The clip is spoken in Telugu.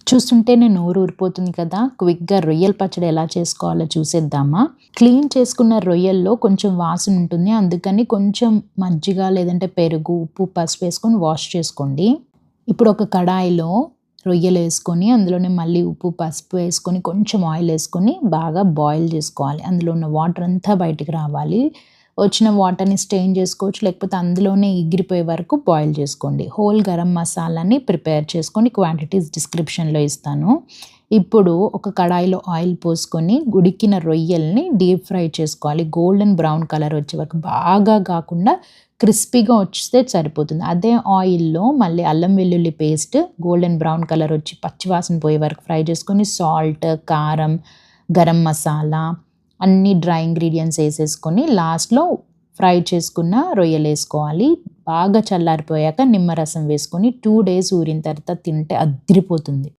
చూస్తుంటేనే నోరు ఊరిపోతుంది కదా! క్విక్‌గా రొయ్యల పచ్చడి ఎలా చేసుకోవాలో చూసేద్దామా? క్లీన్ చేసుకున్న రొయ్యల్లో కొంచెం వాసన ఉంటుంది. అందుకని కొంచెం మజ్జిగ లేదంటే పెరుగు, ఉప్పు, పసుపు వేసుకొని వాష్ చేసుకోండి. ఇప్పుడు ఒక కడాయిలో రొయ్యలేసుకొని అందులోనే మళ్ళీ ఉప్పు, పసుపు వేసుకొని కొంచెం ఆయిల్ వేసుకొని బాగా బాయిల్ చేసుకోవాలి. అందులో ఉన్న వాటర్ అంతా బయటికి రావాలి. వచ్చిన వాటర్‌ని స్ట్రెయిన్ చేసుకోవచ్చు. లేకపోతే అందులోనే ఎగిరిపోయే వరకు బాయిల్ చేసుకోండి. హోల్ గరం మసాలాని ప్రిపేర్ చేసుకొని క్వాంటిటీస్ డిస్క్రిప్షన్‌లో ఇస్తాను. ఇప్పుడు ఒక కడాయిలో ఆయిల్ పోసుకొని ఉడికిన రొయ్యల్ని డీప్ ఫ్రై చేసుకోవాలి. గోల్డెన్ బ్రౌన్ కలర్ వచ్చే వరకు బాగా కాకుండా క్రిస్పీగా వస్తే సరిపోతుంది. అదే ఆయిల్‌లో మళ్ళీ అల్లం వెల్లుల్లి పేస్ట్ గోల్డెన్ బ్రౌన్ కలర్ వచ్చి పచ్చివాసన పోయే వరకు ఫ్రై చేసుకొని సాల్ట్, కారం, గరం మసాలా అన్ని డ్రై ఇంగ్రీడియెంట్స్ ఏసేసుకొని లాస్ట్‌లో ఫ్రై చేసుకున్న రొయ్యలేసుకోవాలి. బాగా చల్లారిపోయాక నిమ్మరసం వేసుకొని 2 డేస్ ఊరిన తర్వాత తింటే అద్దిరిపోతుంది.